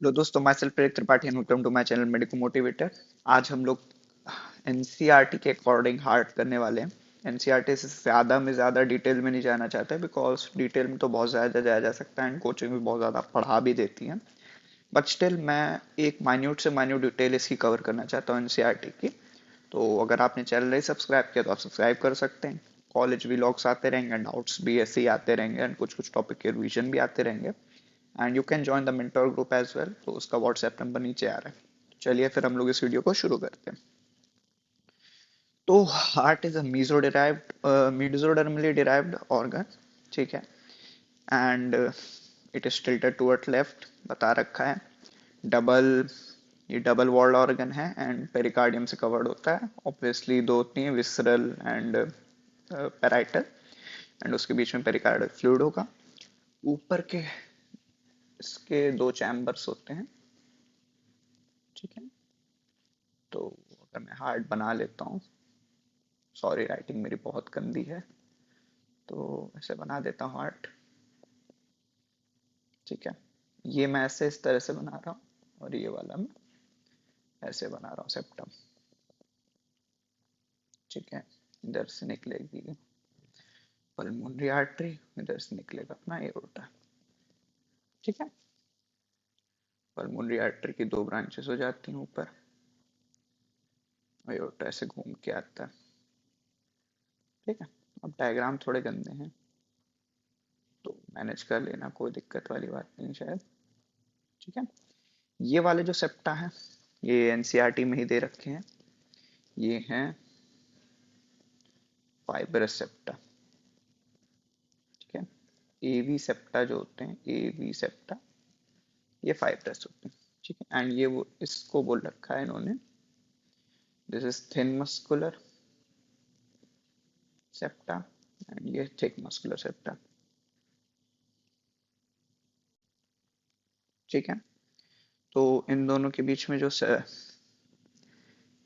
Hello दोस्तों, मैं self Prerit Tripathi and welcome to my channel medico motivator. आज हम लोग एनसीईआरटी के अकॉर्डिंग हार्ट करने वाले हैं। एनसीईआरटी से ज़्यादा में ज़्यादा डिटेल में नहीं जाना चाहता बिकॉज डिटेल में तो बहुत ज़्यादा जाया जा सकता है एंड कोचिंग भी बहुत ज़्यादा पढ़ा भी देती है। बट स्टिल मैं एक माइन्यूट से माइन्यूट डिटेल इसकी कवर करना चाहता हूँ एनसीईआरटी की। तो अगर आपने चैनल नहीं सब्सक्राइब किया तो आप सब्सक्राइब कर सकते हैं। कॉलेज व्लॉग्स आते रहेंगे, डाउट्स भी ऐसे ही आते रहेंगे एंड कुछ कुछ टॉपिक के रिवीजन भी आते रहेंगे। And you can join the mentor group as well, तो उसका व्हाट्सएप नंबर नीचे आ रहा है। चलिए फिर हम लोग इस वीडियो को शुरू करते हैं। तो heart is a mesodermally derived organ, ठीक है। And it is tilted toward left, बता रखा है। डबल ये डबल वॉल्ड ऑर्गन है एंड पेरिकार्डियम से कवर्ड होता है। ऑब्वियसली दो होती हैं, विसरल एंड पेराइटल, एंड उसके बीच में पेरिकार्डियल फ्लूइड होगा। ऊपर के इसके दो चैम्बर्स होते हैं, ठीक है। तो अगर मैं हार्ट बना लेता हूँ, सॉरी राइटिंग मेरी बहुत गंदी है, तो ऐसे बना देता हूँ हार्ट, ठीक है। ये मैं ऐसे इस तरह से बना रहा हूँ और ये वाला मैं ऐसे बना रहा हूँ सेप्टम, ठीक है। इधर से निकलेगी पल्मोनरी आर्टरी, इधर से निकलेगा अपना एओर्टा, ठीक है। पल्मोनरी आर्टरी की दो ब्रांचेस हो जाती हैं ऊपर, एओर्टा ऐसे घूम के आता है, ठीक है। अब डायग्राम थोड़े गंदे हैं तो मैनेज कर लेना, कोई दिक्कत वाली बात नहीं शायद, ठीक है। ये वाले जो सेप्टा हैं ये एनसीईआरटी में ही दे रखे हैं। ये हैं फाइब्रस सेप्टा, ठीक है। एवी सेप्टा जो होते हैं, एवी सेप्टा, ये फाइब्रस होते हैं, ठीक है। एंड ये वो इसको बोल रखा है इन्होंने, this is thin muscular septa and ये थिक मस्कुलर सेप्टा, ठीक है। तो इन दोनों के बीच में जो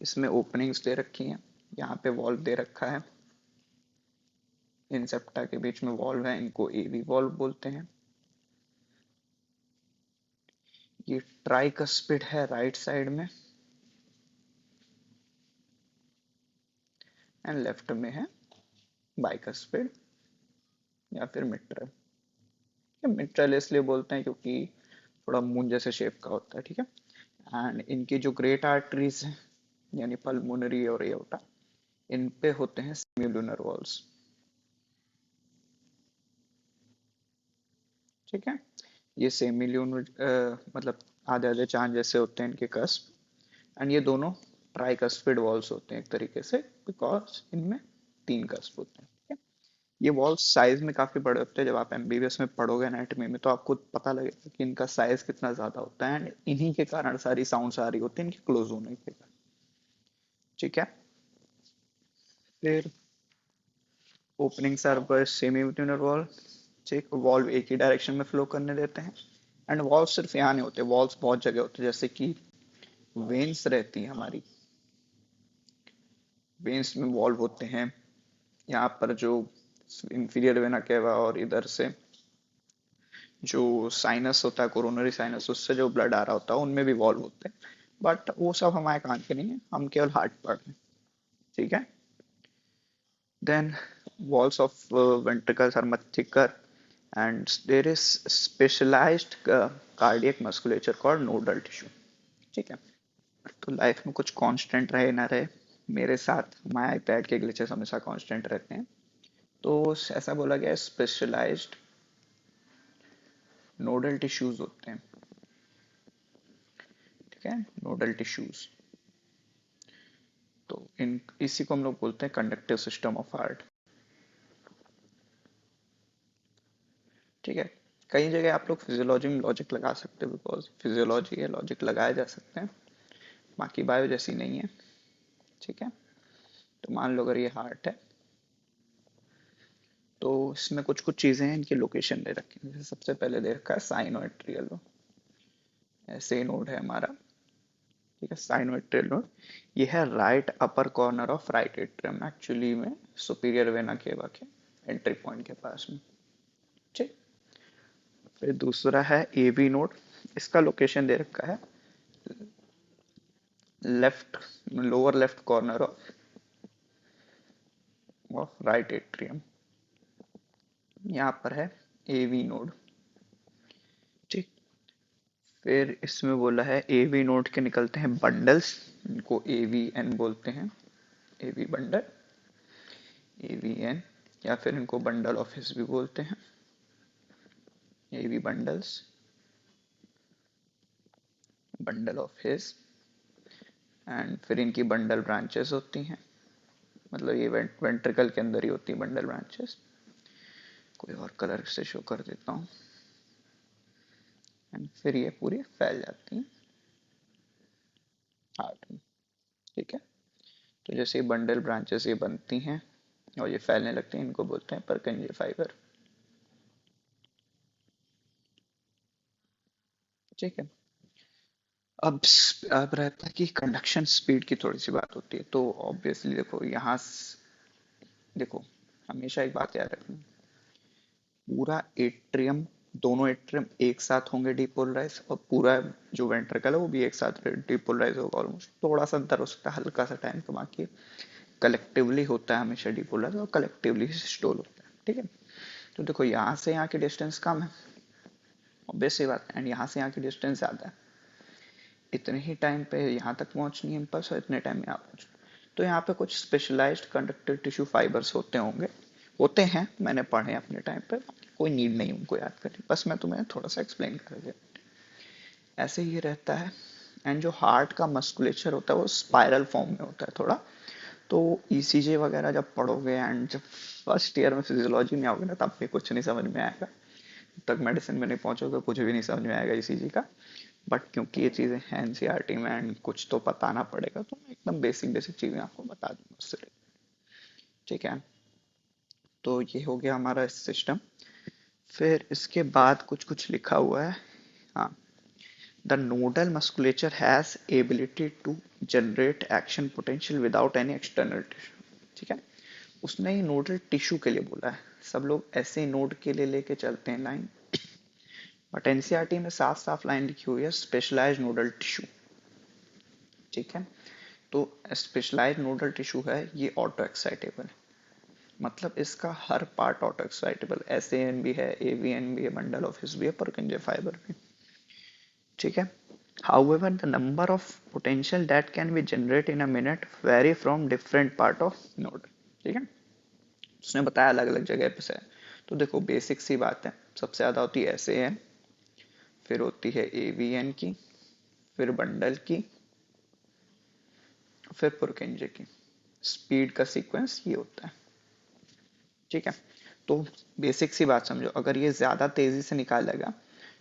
इसमें ओपनिंग्स दे रखी हैं, यहाँ पे वॉल्व दे रखा है। इन सेप्टा के बीच में वॉल्व है, इनको एवी वॉल्व बोलते हैं। ये ट्राइकस्पिड है राइट साइड में एंड लेफ्ट में है बाइकस्पिड या फिर मिट्रल। मिट्रल इसलिए बोलते हैं क्योंकि थोड़ा मून जैसे शेप का होता है, ठीक है। एंड इनकी जो ग्रेट आर्टरीज हैं यानी पल्मोनरी और एओर्टा, इन पे होते हैं सेम्युलर वॉल्स, ठीक है। ये सेमिल्यूनर मतलब आधे आधे चांद जैसे होते हैं इनके कस्प, एंड ये दोनों ट्राइकस्पिड वॉल्स होते हैं एक तरीके से, बिकॉज इनमें तीन कस्प होते हैं, ठीक है। ये वॉल्स साइज में काफी बड़े होते हैं। जब आप एमबीबीएस में पढ़ोगे एनाटॉमी में तो आपको पता लगेगा कि इनका साइज कितना ज्यादा होता है, एंड इन्हीं के कारण सारी साउंड्स आ रही होती है इनके क्लोज होने के कारण, ठीक है। फिर opening are by semi wall, ठीक। वॉल्व एक ही डायरेक्शन में फ्लो करने देते हैं। एंड वॉल्व सिर्फ यहाँ नहीं होते, वॉल्व्स बहुत जगह होते हैं, जैसे कि वेन्स रहती है हमारी, वेन्स में वॉल्व होते हैं। यहाँ पर जो इंफीरियर वेना केवा और इधर से जो साइनस होता है, कोरोनरी साइनस, उससे जो ब्लड आ रहा होता है उनमें भी वॉल्व होते हैं। बट वो सब हमारे काम के नहीं है, हम केवल हार्ट पढ़ रहे हैं, ठीक है। Then walls of ventricles are much thicker and there is specialized cardiac musculature called nodal tissue, ठीक है। तो लाइफ में कुछ कांस्टेंट रहे ना रहे, मेरे साथ माई आईपैड के ग्लिचेस हमेशा कांस्टेंट रहते हैं। तो ऐसा बोला गया है स्पेशलाइज्ड नोडल टिश्यूज होते हैं, ठीक है। नोडल टिश्यूज, तो इन इसी को हम लोग बोलते हैं कंडक्टिव सिस्टम ऑफ हार्ट, ठीक है। कई जगह आप लोग फिजियोलॉजी में लॉजिक लगा सकते हो, बिकॉज फिजियोलॉजी है, लॉजिक लगाए जा सकते हैं, बाकी बायो जैसी नहीं है, ठीक है। तो मान लो अगर ये हार्ट है तो इसमें कुछ कुछ चीजें हैं, इनकी लोकेशन दे रखी है। जैसे सबसे पहले दे रखा है साइनोएट्रियल, ऐसे नोड है हमारा, ठीक है। साइनोएट्रियल नोड ये है right upper corner of right atrium, actually में सुपीरियर वेना केवा के एंट्री पॉइंट के पास में, ठीक। फिर दूसरा है एवी नोड, इसका लोकेशन दे रखा है left, lower left corner of right atrium. यहाँ पर है एवी नोड। ठीक। फिर इसमें बोला है एवी नोड के निकलते हैं बंडल्स, इनको एवीएन बोलते हैं, एवी बंडल, एवीएन, या फिर इनको बंडल ऑफिस भी बोलते हैं, एवी बंडल्स, बंडल ऑफिस। एंड फिर इनकी बंडल ब्रांचेस होती हैं, मतलब ये वेंट्रिकल के अंदर ही होती है बंडल ब्रांचेस। कोई और कलर से शो कर देता हूँ। एंड फिर ये पूरी फैल जाती हैं हार्ट में। ठीक है। तो जैसे ये बंडल ब्रांचेस ये बनती हैं और ये फैलने लगती हैं, इनको बोलते हैं परकंजे फाइबर। ठीक है। अब रहता है कि कंडक्शन स्पीड की थोड़ी सी बात होती है। तो ऑब्वियसली देखो यहाँ देखो, हमेशा एक बात याद रखनी, पूरा एट्रियम, दोनों एट्रियम एक साथ होंगे डिपोलराइज, और पूरा जो वेंट्रिकल है वो भी एक साथ डिपोलराइज होगा ऑलमोस्ट। थोड़ा सा अंतर हो सकता है, हल्का सा टाइम का, बाकी कलेक्टिवली होता है हमेशा डिपोलराइज, और कलेक्टिवली स्टोर होता है। ठीक है। तो देखो यहाँ से यहाँ की डिस्टेंस कम है, ऑब्वियस सी बात है, एंड यहाँ से यहाँ की डिस्टेंस ज्यादा है। इतने ही टाइम पे यहाँ तक पहुंचनी है इम्पल्स, और इतने टाइम में यहाँ पहुंच। तो यहाँ पे कुछ स्पेशलाइज्ड कंडक्टिव टिश्यू फाइबर्स होते होंगे, होते हैं, मैंने पढ़े अपने टाइम पे, कोई नीड नहीं उनको याद करनी, बस मैं तुम्हें थोड़ा सा एक्सप्लेन कर दिया। ऐसे ही रहता है। एंड जो हार्ट का मस्कुलेचर होता है वो स्पाइरल फॉर्म में होता है थोड़ा। तो ईसीजी वगैरह जब पढ़ोगे, एंड जब फर्स्ट ईयर में फिजियोलॉजी में आओगे ना, तब भी कुछ नहीं समझ में आएगा, जब तक मेडिसिन में नहीं पहुंचोगे कुछ भी नहीं समझ में आएगा ईसीजी का। बट क्योंकि ये चीज़ें हैं एनसीईआरटी में एंड कुछ तो बताना पड़ेगा, तो मैं एकदम बेसिक बेसिक चीज़ें आपको बता दूंगा उससे। ठीक है। तो ये हो गया हमारा सिस्टम। फिर इसके बाद कुछ कुछ लिखा हुआ है। हाँ, the nodal musculature has ability to generate action potential without any external tissue. ठीक है। उसने ही नोडल टिश्यू के लिए बोला है, सब लोग ऐसे नोड के लिए लेके चलते हैं लाइन, बट एनसीईआरटी में साफ साफ लाइन लिखी हुई है स्पेशलाइज्ड नोडल टिश्यू। ठीक है। तो स्पेशलाइज्ड नोडल टिश्यू है, ये ऑटो एक्साइटेबल है, मतलब इसका हर पार्ट ऑटो एक्साइटेबल, एसएएन भी है, एवीएन भी है, बंडल ऑफिस भी है, परकिंजे फाइबर भी। ठीक है। However, the number of potential that can be generated in a minute vary from different part of node। ठीक है। उसने बताया अलग अलग जगह पे से है। तो देखो बेसिक सी बात है, सबसे ज्यादा होती है एसएएन, फिर होती है एवीएन की, फिर बंडल की, फिर पुरकिंजे की। स्पीड का सीक्वेंस ये होता है। ठीक है। तो बेसिक सी बात समझो, अगर ये ज्यादा तेजी से निकालेगा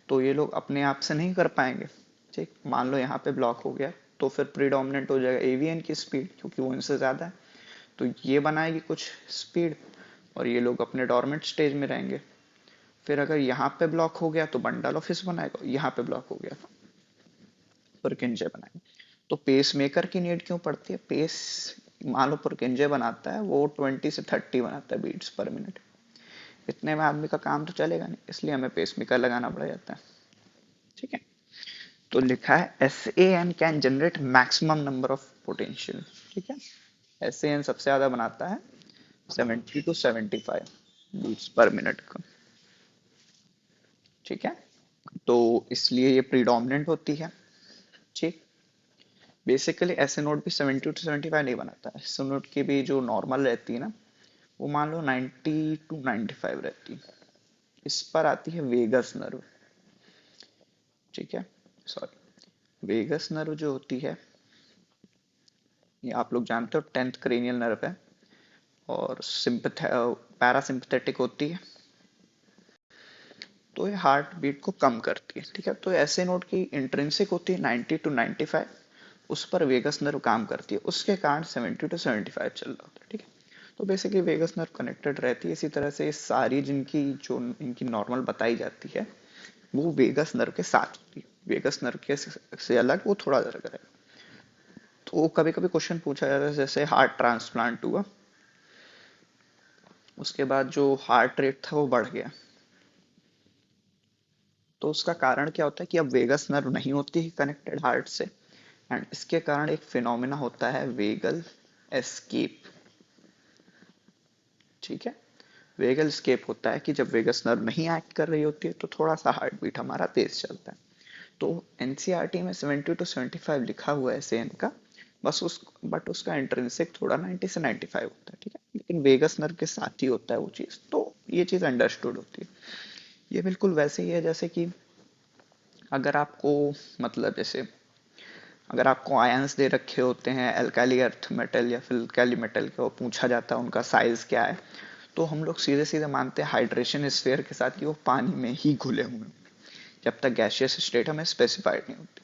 तो ये लोग अपने आप से नहीं कर पाएंगे। ठीक, मान लो यहाँ पे ब्लॉक हो गया, तो फिर प्रीडोमिनेंट हो जाएगा एवीएन की स्पीड, क्योंकि वो इनसे ज्यादा है। तो ये बनाएगी कुछ स्पीड, और ये लोग अपने डोरमेंट स्टेज में रहेंगे। फिर अगर यहाँ पे ब्लॉक हो गया तो बंडल ऑफिस बनाएगा, यहाँ पे ब्लॉक हो गया तो पुरकिंजे बनाएगा। तो पेस मेकर की नीड क्यों पड़ती है? पेस, मान लो पुरकिंजे बनाता है, वो 20 से 30 बनाता है बीट्स पर मिनट, इतने में आदमी का काम तो चलेगा नहीं, इसलिए हमें पेस मेकर लगाना पड़ जाता है। ठीक है। तो लिखा है S A N can generate maximum number of potential. ठीक है। एस ए एन सबसे ज्यादा बनाता है 70 to 75 बीट्स पर मिनट का। ठीक है। तो इसलिए ये प्रीडोमिनेंट होती है। ठीक। बेसिकली ऐसे नोट भी 70 to 75 नहीं बनाता है, ऐसे नोट की भी जो नॉर्मल रहती है ना, वो मान लो 90 to 95 रहती है। इस पर आती है वेगस नर्व। ठीक है। सॉरी, वेगस नर्व जो होती है, ये आप लोग जानते हो 10th क्रेनियल नर्व है, और पैरासिम्पथेटिक होती है। तो ये हार्ट बीट को कम करती है। ठीक है। तो ऐसे नोट की इंट्रिंसिक होती है 90 to 95, उस पर वेगस नर्व काम करती है, उसके कारण 70 to 75 चल रहा होता है। ठीक है। तो बेसिकली वेगस नर्व कनेक्टेड रहती है। इसी तरह से सारी जिनकी जो इनकी नॉर्मल बताई जाती है, वो वेगस नर्व के साथ होती है। वेगस नर्व के से अलग वो थोड़ा अलग है। तो कभी कभी क्वेश्चन पूछा जाता है, जैसे हार्ट ट्रांसप्लांट हुआ, उसके बाद जो हार्ट रेट था वो बढ़ गया, तो उसका कारण क्या होता है कि अब वेगस नर्व नहीं होती है कनेक्टेड हार्ट से, एंड इसके कारण एक फिनोमिना होता है वेगल एस्केप। ठीक है, वेगल स्केप होता है कि जब वेगस नर्व नहीं एक्ट कर रही होती है तो थोड़ा सा हार्ट बीट हमारा तेज चलता है। तो एनसीईआरटी में 70 to 75 लिखा हुआ है सेम का, बस उस बट उसका इंट्रिंसिक थोड़ा 90 से 95 होता है। ठीक है, लेकिन वेगस नर्व के साथ ही होता है वो चीज़, तो ये चीज़ अंडरस्टूड होती है। ये बिल्कुल वैसे ही है जैसे कि अगर आपको, मतलब जैसे अगर आपको आयंस दे रखे होते हैं एल्काली अर्थ मेटल या फिर एल्काली मेटल के, वो पूछा जाता है उनका साइज क्या है, तो हम लोग सीधे सीधे मानते हैं हाइड्रेशन स्फीयर के साथ कि वो पानी में ही घुले हुए हैं, जब तक गैशियस स्टेट हमें स्पेसिफाइड नहीं होती।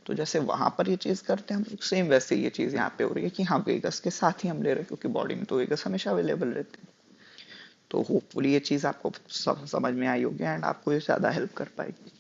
तो जैसे वहां पर ये चीज करते हैं हम लोग, सेम वैसे ये चीज यहाँ पे हो रही है कि हाँ वेगस के साथ ही हम ले रहे हैं, क्योंकि बॉडी में तो वेगस हमेशा अवेलेबल रहती है। तो होपफुली ये चीज आपको समझ में आई होगी एंड आपको ये ज्यादा हेल्प कर पाएगी।